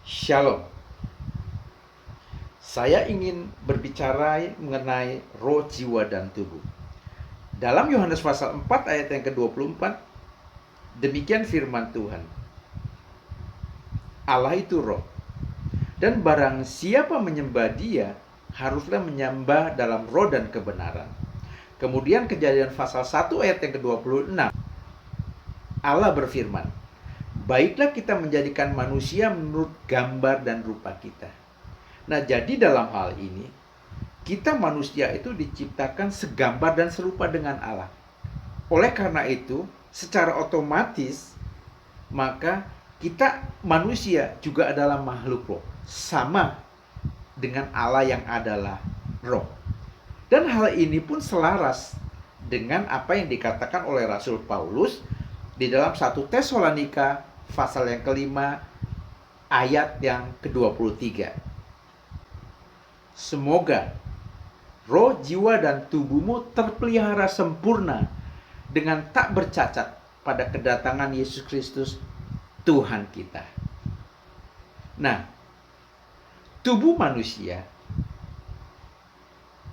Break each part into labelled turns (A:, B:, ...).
A: Shalom. Saya ingin berbicara mengenai roh, jiwa, dan tubuh. Dalam Yohanes pasal 4 ayat yang ke-24, demikian firman Tuhan. Allah itu roh. Dan barang siapa menyembah dia, haruslah menyembah dalam roh dan kebenaran. Kemudian Kejadian pasal 1 ayat yang ke-26, Allah berfirman, baiklah kita menjadikan manusia menurut gambar dan rupa kita. Nah, jadi dalam hal ini, kita manusia itu diciptakan segambar dan serupa dengan Allah. Oleh karena itu, secara otomatis, maka kita manusia juga adalah makhluk roh. Sama dengan Allah yang adalah roh. Dan hal ini pun selaras dengan apa yang dikatakan oleh Rasul Paulus di dalam 1 Tesalonika pasal yang kelima ayat yang ke-23. Semoga roh, jiwa, dan tubuhmu terpelihara sempurna dengan tak bercacat pada kedatangan Yesus Kristus Tuhan kita. Nah, tubuh manusia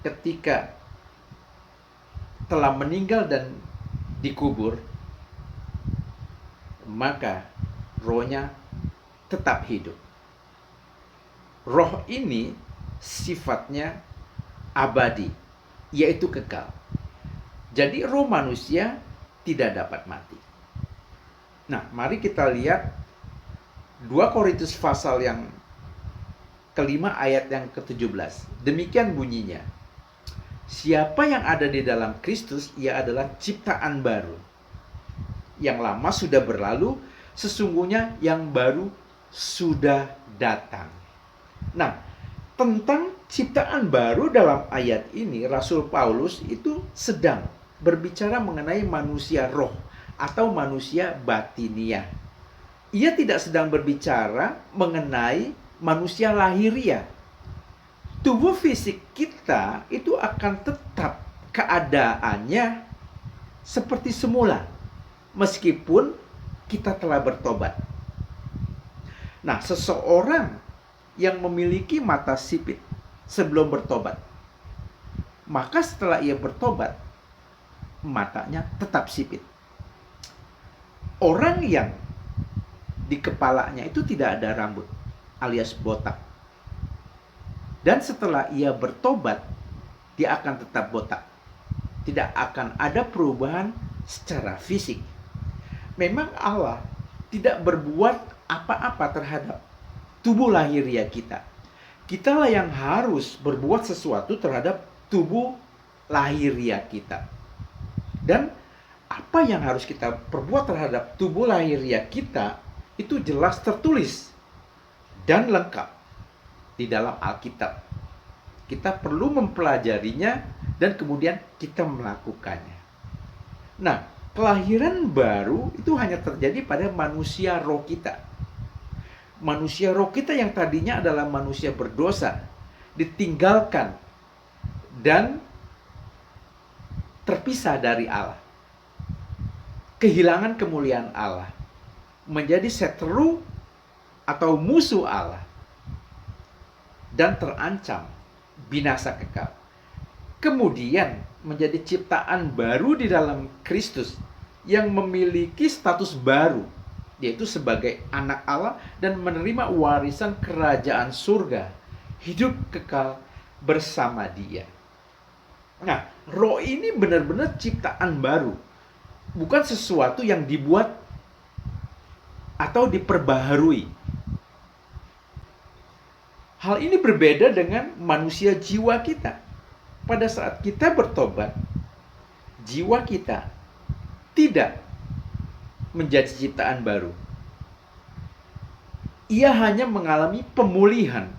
A: ketika telah meninggal dan dikubur, maka rohnya tetap hidup. Roh ini sifatnya abadi, yaitu kekal. Jadi roh manusia tidak dapat mati. Nah, mari kita lihat 2 Korintus pasal yang kelima ayat yang ke-17. Demikian bunyinya. Siapa yang ada di dalam Kristus, ia adalah ciptaan baru. Yang lama sudah berlalu, sesungguhnya yang baru sudah datang. Nah, tentang ciptaan baru dalam ayat ini, Rasul Paulus itu sedang berbicara mengenai manusia roh atau manusia batiniah. Ia tidak sedang berbicara mengenai manusia lahiriah. Tubuh fisik kita itu akan tetap keadaannya seperti semula, meskipun kita telah bertobat. Nah, seseorang yang memiliki mata sipit sebelum bertobat, maka setelah ia bertobat, matanya tetap sipit. Orang yang di kepalanya itu tidak ada rambut alias botak, dan setelah ia bertobat, dia akan tetap botak. Tidak akan ada perubahan secara fisik. Memang Allah tidak berbuat apa-apa terhadap tubuh lahiriah kita. Kitalah yang harus berbuat sesuatu terhadap tubuh lahiriah kita. Dan apa yang harus kita perbuat terhadap tubuh lahiriah kita itu jelas tertulis dan lengkap di dalam Alkitab. Kita perlu mempelajarinya dan kemudian kita melakukannya. Nah, kelahiran baru itu hanya terjadi pada manusia roh kita. Manusia roh kita yang tadinya adalah manusia berdosa, ditinggalkan dan terpisah dari Allah. Kehilangan kemuliaan Allah, menjadi seteru atau musuh Allah, dan terancam binasa kekal. Kemudian menjadi ciptaan baru di dalam Kristus yang memiliki status baru, yaitu sebagai anak Allah dan menerima warisan kerajaan surga, hidup kekal bersama Dia. Nah, roh ini benar-benar ciptaan baru, bukan sesuatu yang dibuat atau diperbaharui. Hal ini berbeda dengan manusia jiwa kita. Pada saat kita bertobat, jiwa kita tidak menjadi ciptaan baru. Ia hanya mengalami pemulihan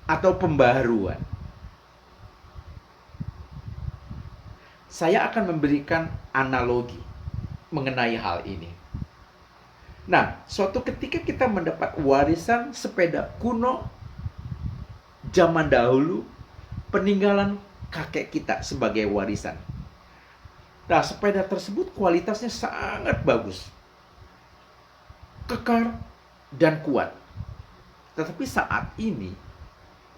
A: atau pembaharuan. Saya akan memberikan analogi mengenai hal ini. Nah, suatu ketika kita mendapat warisan sepeda kuno zaman dahulu, peninggalan kakek kita sebagai warisan. Nah, sepeda tersebut kualitasnya sangat bagus, kekar, dan kuat. Tetapi saat ini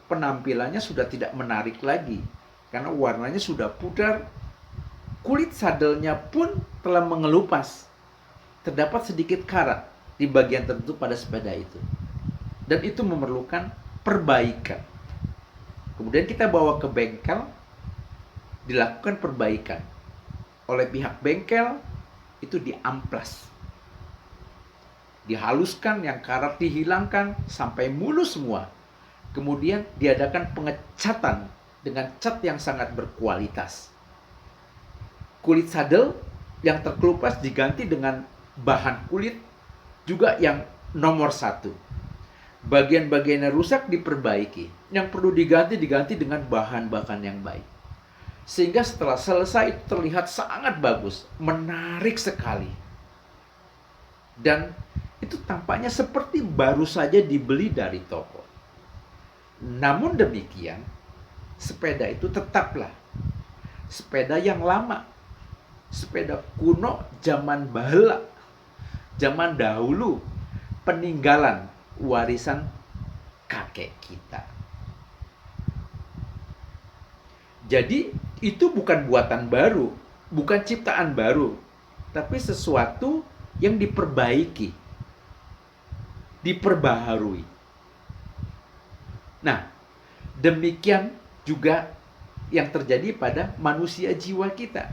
A: penampilannya sudah tidak menarik lagi karena warnanya sudah pudar, kulit sadelnya pun telah mengelupas. Terdapat sedikit karat di bagian tertentu pada sepeda itu. Dan itu memerlukan perbaikan. Kemudian kita bawa ke bengkel, dilakukan perbaikan. Oleh pihak bengkel, itu diamplas. Dihaluskan, yang karat dihilangkan, sampai mulus semua. Kemudian diadakan pengecatan dengan cat yang sangat berkualitas. Kulit sadel yang terkelupas diganti dengan bahan kulit juga yang nomor 1. Bagian-bagian yang rusak diperbaiki. Yang perlu diganti dengan bahan-bahan yang baik. Sehingga setelah selesai itu terlihat sangat bagus, menarik sekali. Dan itu tampaknya seperti baru saja dibeli dari toko. Namun demikian, sepeda itu tetaplah sepeda yang lama. Sepeda kuno zaman baheula, zaman dahulu, peninggalan warisan kakek kita. Jadi itu bukan buatan baru, bukan ciptaan baru, tapi sesuatu yang diperbaiki, diperbaharui. Nah, demikian juga yang terjadi pada manusia jiwa kita.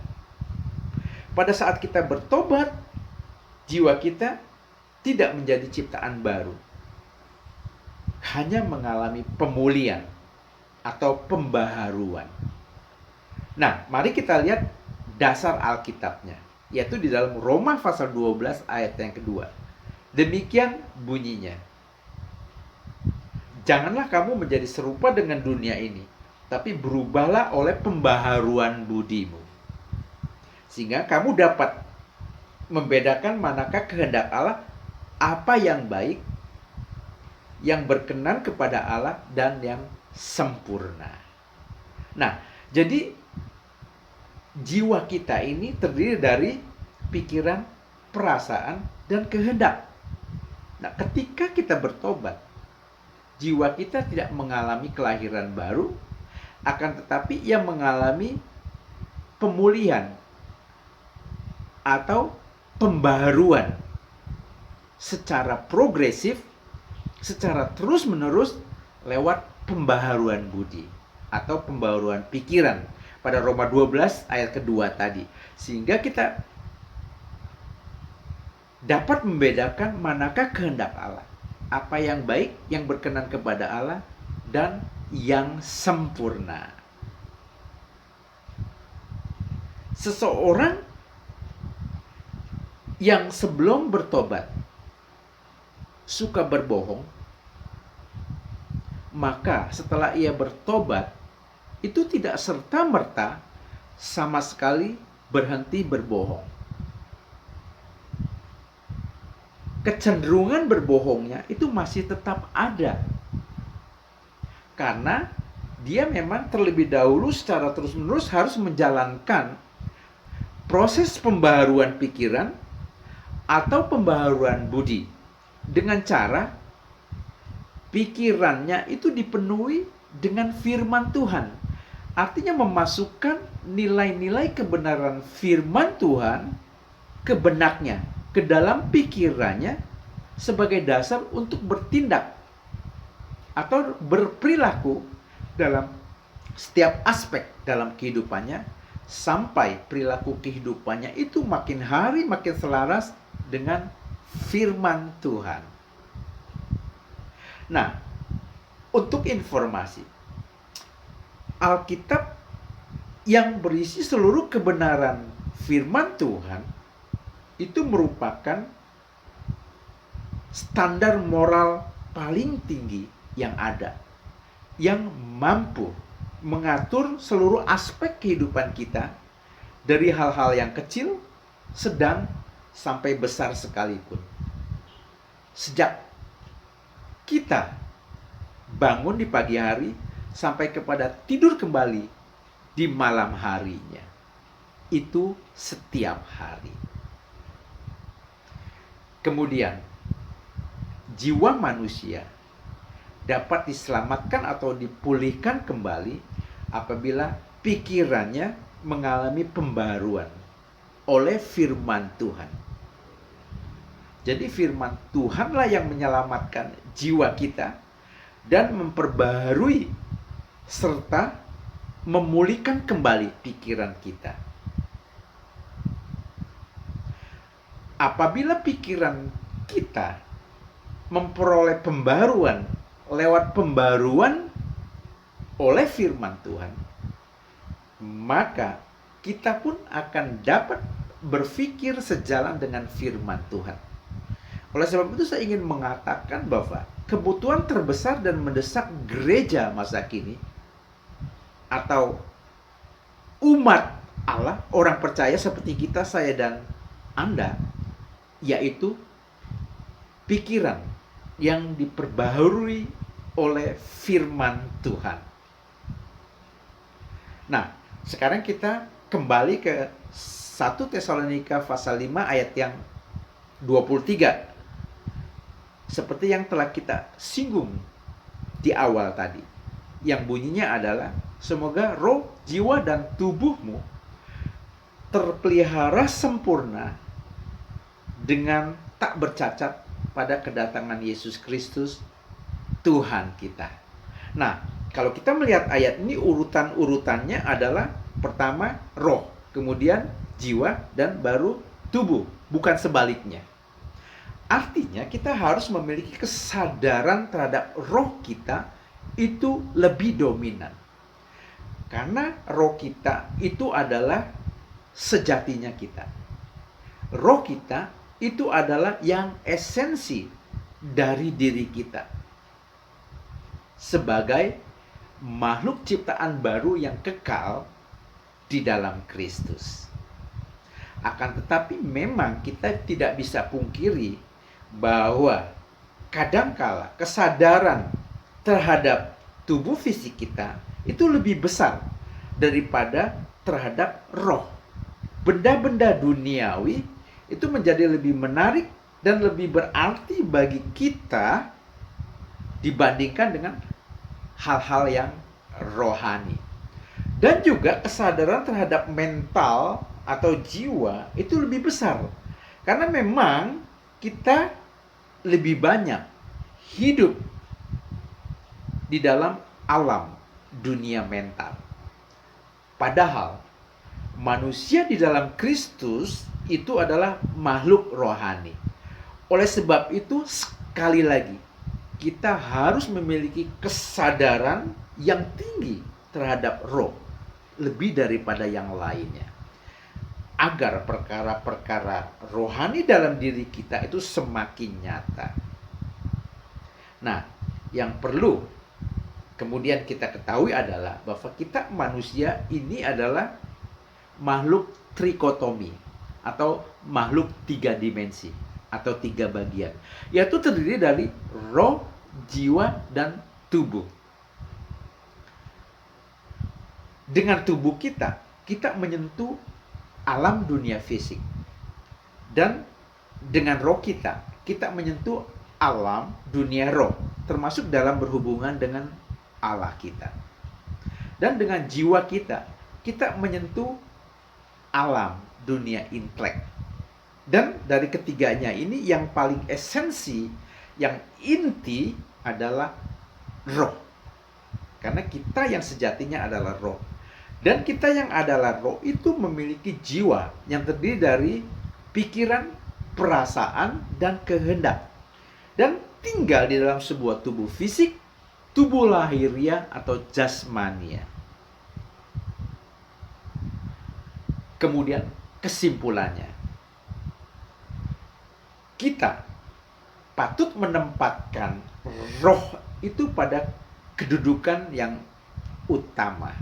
A: Pada saat kita bertobat, jiwa kita tidak menjadi ciptaan baru. Hanya mengalami pemulihan atau pembaharuan. Nah, mari kita lihat dasar Alkitabnya, yaitu di dalam Roma pasal 12 ayat yang kedua. Demikian bunyinya. Janganlah kamu menjadi serupa dengan dunia ini, tapi berubahlah oleh pembaharuan budimu. Sehingga kamu dapat membedakan manakah kehendak Allah, apa yang baik, yang berkenan kepada Allah, dan yang sempurna. Nah, jadi jiwa kita ini terdiri dari pikiran, perasaan, dan kehendak. Nah, ketika kita bertobat, jiwa kita tidak mengalami kelahiran baru, akan tetapi ia mengalami pemulihan atau pembaharuan secara progresif, secara terus-menerus lewat pembaharuan budi atau pembaharuan pikiran pada Roma 12 ayat kedua tadi. Sehingga kita dapat membedakan manakah kehendak Allah, apa yang baik, yang berkenan kepada Allah, dan yang sempurna. Seseorang yang sebelum bertobat suka berbohong, maka setelah ia bertobat itu tidak serta-merta sama sekali berhenti berbohong. Kecenderungan berbohongnya itu masih tetap ada. Karena dia memang terlebih dahulu secara terus-menerus harus menjalankan proses pembaharuan pikiran atau pembaharuan budi dengan cara pikirannya itu dipenuhi dengan firman Tuhan. Artinya memasukkan nilai-nilai kebenaran firman Tuhan ke benaknya, ke dalam pikirannya sebagai dasar untuk bertindak atau berperilaku dalam setiap aspek dalam kehidupannya, sampai perilaku kehidupannya itu makin hari makin selaras dengan firman Tuhan. Nah, untuk informasi, Alkitab yang berisi seluruh kebenaran firman Tuhan itu merupakan standar moral paling tinggi yang ada, yang mampu mengatur seluruh aspek kehidupan kita, dari hal-hal yang kecil, sedang, sampai besar sekalipun. Sejak kita bangun di pagi hari sampai kepada tidur kembali di malam harinya, itu setiap hari. Kemudian jiwa manusia dapat diselamatkan atau dipulihkan kembali apabila pikirannya mengalami pembaruan oleh firman Tuhan. Jadi firman Tuhanlah yang menyelamatkan jiwa kita dan memperbarui serta memulihkan kembali pikiran kita. Apabila pikiran kita memperoleh pembaruan lewat pembaruan oleh firman Tuhan, maka kita pun akan dapat berpikir sejalan dengan firman Tuhan. Oleh sebab itu saya ingin mengatakan bahwa kebutuhan terbesar dan mendesak gereja masa kini atau umat Allah, orang percaya seperti kita, saya dan Anda, yaitu pikiran yang diperbaharui oleh firman Tuhan. Nah, sekarang kita kembali ke 1 Tesalonika pasal 5 ayat yang 23. Seperti yang telah kita singgung di awal tadi. Yang bunyinya adalah, semoga roh, jiwa, dan tubuhmu terpelihara sempurna dengan tak bercacat pada kedatangan Yesus Kristus Tuhan kita. Nah, kalau kita melihat ayat ini, urutan-urutannya adalah pertama roh, kemudian jiwa, dan baru tubuh, bukan sebaliknya. Artinya kita harus memiliki kesadaran terhadap roh kita itu lebih dominan. Karena roh kita itu adalah sejatinya kita. Roh kita itu adalah yang esensi dari diri kita. Sebagai makhluk ciptaan baru yang kekal di dalam Kristus. Akan tetapi memang kita tidak bisa pungkiri bahwa kadangkala kesadaran terhadap tubuh fisik kita itu lebih besar daripada terhadap roh. Benda-benda duniawi itu menjadi lebih menarik dan lebih berarti bagi kita dibandingkan dengan hal-hal yang rohani. Dan juga kesadaran terhadap mental atau jiwa itu lebih besar. Karena memang kita lebih banyak hidup di dalam alam dunia mental. Padahal manusia di dalam Kristus itu adalah makhluk rohani. Oleh sebab itu, sekali lagi, kita harus memiliki kesadaran yang tinggi terhadap roh, lebih daripada yang lainnya. Agar perkara-perkara rohani dalam diri kita itu semakin nyata. Nah, yang perlu kemudian kita ketahui adalah bahwa kita manusia ini adalah makhluk trikotomi atau makhluk 3 dimensi atau 3 bagian, yaitu terdiri dari roh, jiwa, dan tubuh. Dengan tubuh kita menyentuh alam dunia fisik. Dan dengan roh kita menyentuh alam dunia roh, termasuk dalam berhubungan dengan Allah kita. Dan dengan jiwa kita menyentuh alam dunia intelek. Dan dari ketiganya ini yang paling esensi, yang inti adalah roh. Karena kita yang sejatinya adalah roh. Dan kita yang adalah roh itu memiliki jiwa yang terdiri dari pikiran, perasaan, dan kehendak. Dan tinggal di dalam sebuah tubuh fisik, tubuh lahiriah atau jasmania. Kemudian kesimpulannya, kita patut menempatkan roh itu pada kedudukan yang utama.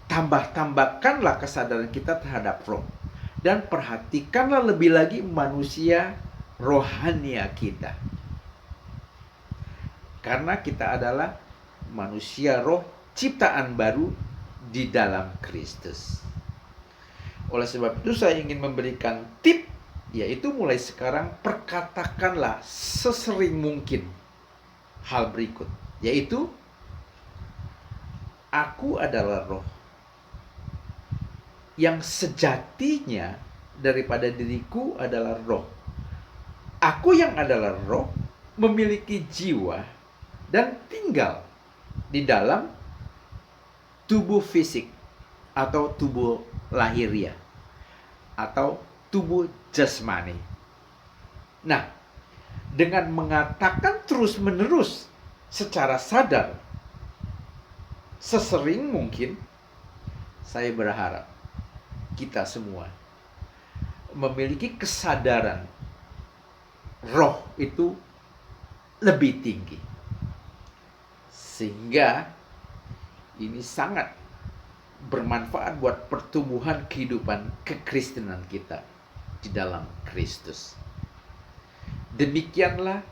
A: Tambahkanlah kesadaran kita terhadap roh. Dan perhatikanlah lebih lagi manusia rohania kita. Karena kita adalah manusia roh ciptaan baru di dalam Kristus. Oleh sebab itu saya ingin memberikan tip, yaitu mulai sekarang perkatakanlah sesering mungkin hal berikut, yaitu aku adalah roh yang sejatinya daripada diriku adalah roh. Aku yang adalah roh memiliki jiwa dan tinggal di dalam tubuh fisik atau tubuh lahiriah atau tubuh jasmani. Nah, dengan mengatakan terus-menerus secara sadar, sesering mungkin, saya berharap kita semua memiliki kesadaran roh itu lebih tinggi. Sehingga ini sangat bermanfaat buat pertumbuhan kehidupan kekristenan kita di dalam Kristus. Demikianlah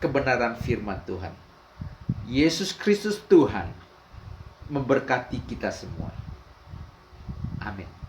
A: kebenaran firman Tuhan. Yesus Kristus Tuhan memberkati kita semua. Amin.